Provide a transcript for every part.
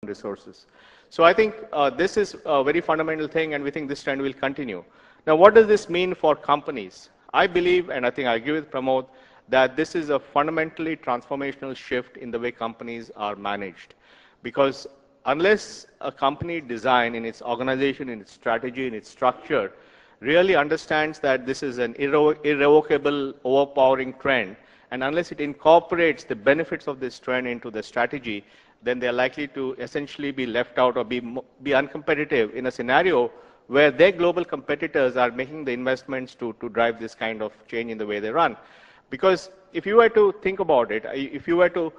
resources. So I think this is a very fundamental thing, and we think this trend will continue. Now, what does this mean for companies? I believe, and I think I agree with Pramod, that this is a fundamentally transformational shift in the way companies are managed. Because unless a company design in its organization, in its strategy, in its structure, really understands that this is an irrevocable, overpowering trend, and unless it incorporates the benefits of this trend into the strategy, then they are likely to essentially be left out or be uncompetitive in a scenario where their global competitors are making the investments to drive this kind of change in the way they run. Because if you were to think about it, if you were to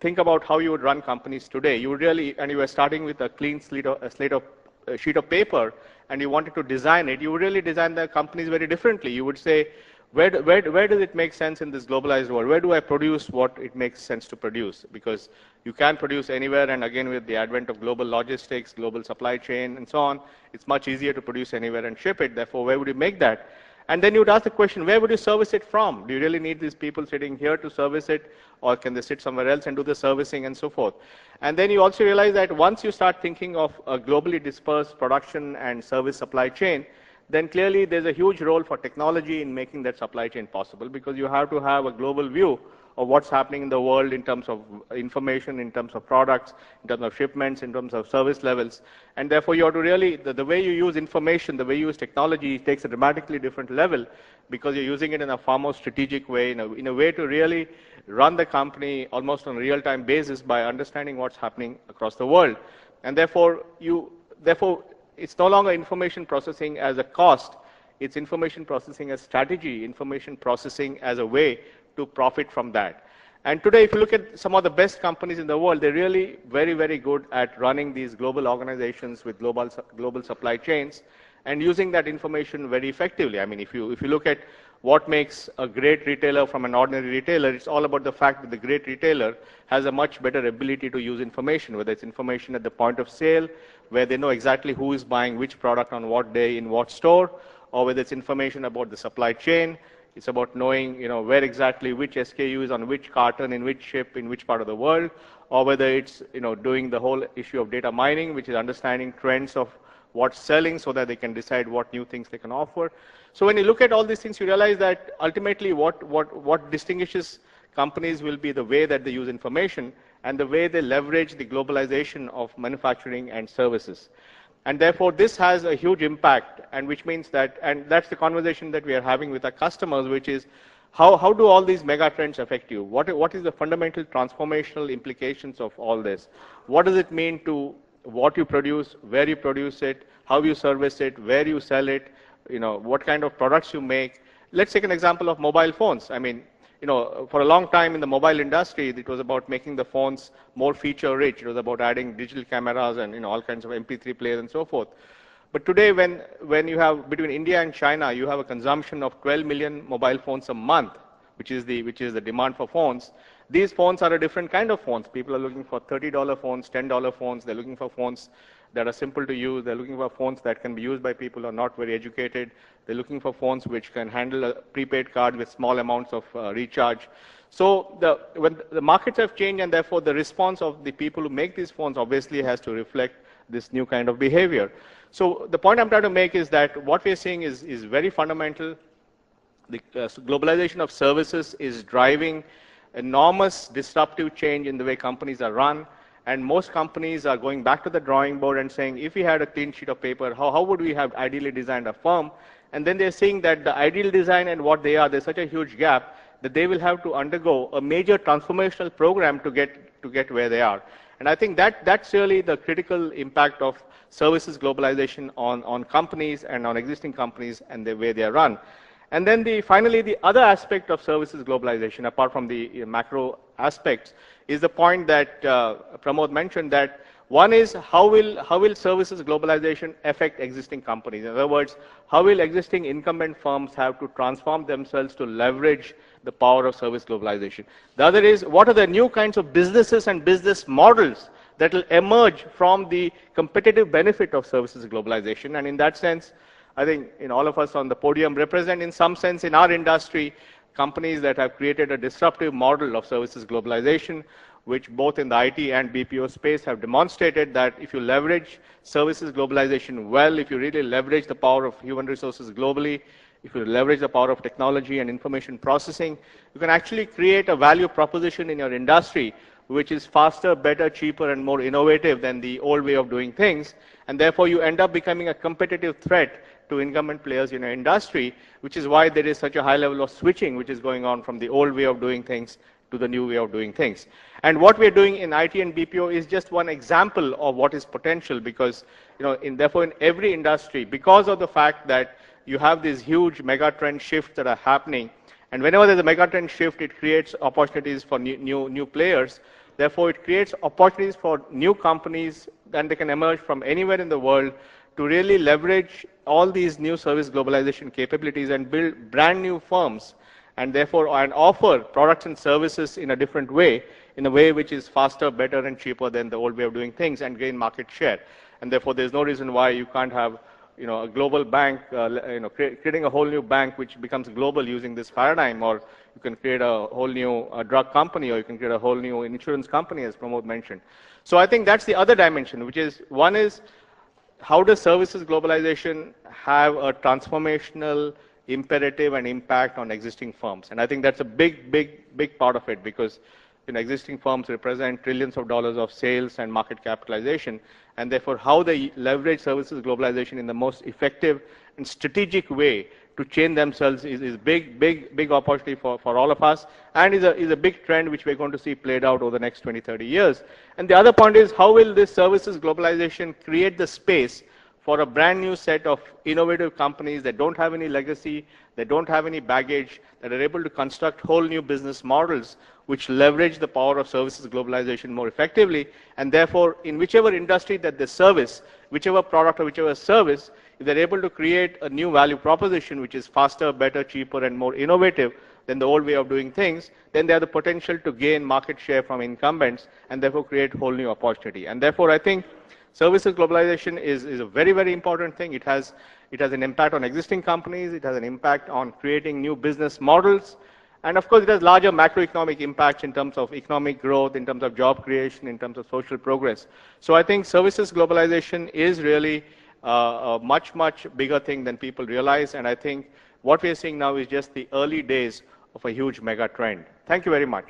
think about how you would run companies today, you would really, and you were starting with a clean sheet of paper, and you wanted to design it, you would really design the companies very differently. You would say, where does it make sense in this globalized world? Where do I produce what it makes sense to produce? Because you can produce anywhere, and again, with the advent of global logistics, global supply chain, and so on, it's much easier to produce anywhere and ship it. Therefore, where would you make that? And then you would ask the question, where would you service it from? Do you really need these people sitting here to service it, or can they sit somewhere else and do the servicing and so forth? And then you also realize that once you start thinking of a globally dispersed production and service supply chain, then clearly there's a huge role for technology in making that supply chain possible, because you have to have a global view of what's happening in the world in terms of information, in terms of products, in terms of shipments, in terms of service levels. And therefore, you have to really, the way you use information, the way you use technology takes a dramatically different level, because you're using it in a far more strategic way, in a way to really run the company almost on a real-time basis by understanding what's happening across the world. And therefore, it's no longer information processing as a cost, it's information processing as strategy, information processing as a way to profit from that. And today, if you look at some of the best companies in the world, they're really very, very good at running these global organizations with global supply chains and using that information very effectively. I mean, if you look at what makes a great retailer from an ordinary retailer, it's all about the fact that the great retailer has a much better ability to use information, whether it's information at the point of sale, where they know exactly who is buying which product on what day in what store, or whether it's information about the supply chain. It's about knowing, where exactly which SKU is on which carton, in which ship, in which part of the world, or whether it's, doing the whole issue of data mining, which is understanding trends of what's selling so that they can decide what new things they can offer. So when you look at all these things, you realize that ultimately what distinguishes companies will be the way that they use information and the way they leverage the globalization of manufacturing and services. And therefore, this has a huge impact, and which means that, and that's the conversation that we are having with our customers, which is, how do all these mega trends affect you? What is the fundamental transformational implications of all this? What does it mean to what you produce, where you produce it, how you service it, where you sell it, what kind of products you make? Let's take an example of mobile phones. I mean, for a long time in the mobile industry, it was about making the phones more feature-rich. It was about adding digital cameras and all kinds of MP3 players and so forth. But today, when you have, between India and China, you have a consumption of 12 million mobile phones a month, which is the demand for phones. These phones are a different kind of phones. People are looking for $30 phones, $10 phones. They're looking for phones that are simple to use. They're looking for phones that can be used by people who are not very educated. They're looking for phones which can handle a prepaid card with small amounts of recharge. So when the markets have changed, and therefore the response of the people who make these phones obviously has to reflect this new kind of behavior. So the point I'm trying to make is that what we're seeing is very fundamental. The globalization of services is driving enormous disruptive change in the way companies are run. And most companies are going back to the drawing board and saying, if we had a clean sheet of paper, how would we have ideally designed a firm? And then they're seeing that the ideal design and what they are, there's such a huge gap that they will have to undergo a major transformational program to get where they are. And I think that's really the critical impact of services globalization on companies and on existing companies and the way they are run. And then finally, the other aspect of services globalization, apart from the macro aspects, is the point that Pramod mentioned, that one is how will services globalization affect existing companies? In other words, how will existing incumbent firms have to transform themselves to leverage the power of service globalization? The other is, what are the new kinds of businesses and business models that will emerge from the competitive benefit of services globalization? And in that sense, I think all of us on the podium represent, in some sense, in our industry, companies that have created a disruptive model of services globalization, which both in the IT and BPO space have demonstrated that if you leverage services globalization well, if you really leverage the power of human resources globally, if you leverage the power of technology and information processing, you can actually create a value proposition in your industry which is faster, better, cheaper, and more innovative than the old way of doing things. And therefore, you end up becoming a competitive threat to incumbent players in your industry, which is why there is such a high level of switching which is going on from the old way of doing things to the new way of doing things. And what we're doing in IT and BPO is just one example of what is potential, because therefore in every industry, because of the fact that you have these huge mega trend shifts that are happening, and whenever there's a mega trend shift, it creates opportunities for new players. Therefore, it creates opportunities for new companies, and they can emerge from anywhere in the world to really leverage all these new service globalization capabilities and build brand new firms, and therefore offer products and services in a different way, in a way which is faster, better, and cheaper than the old way of doing things, and gain market share. And therefore, there's no reason why you can't have a global bank, creating a whole new bank which becomes global using this paradigm, or you can create a whole new drug company, or you can create a whole new insurance company, as Pramod mentioned. So I think that's the other dimension, which is, one is, how does services globalization have a transformational imperative and impact on existing firms? And I think that's a big part of it, because existing firms represent trillions of dollars of sales and market capitalization, and therefore how they leverage services globalization in the most effective and strategic way to change themselves is big opportunity for all of us, and is a big trend which we're going to see played out over the next 20, 30 years. And the other point is, how will this services globalization create the space for a brand new set of innovative companies that don't have any legacy, that don't have any baggage, that are able to construct whole new business models which leverage the power of services globalization more effectively, and therefore in whichever industry that they service, whichever product or whichever service, if they're able to create a new value proposition which is faster, better, cheaper, and more innovative than the old way of doing things, then they have the potential to gain market share from incumbents, and therefore create whole new opportunity. And therefore I think services globalization is a very important thing. It has an impact on existing companies, it has an impact on creating new business models, and of course it has larger macroeconomic impacts in terms of economic growth, in terms of job creation, in terms of social progress. So I think services globalization is really a much bigger thing than people realize, and I think what we are seeing now is just the early days of a huge mega trend. Thank you very much.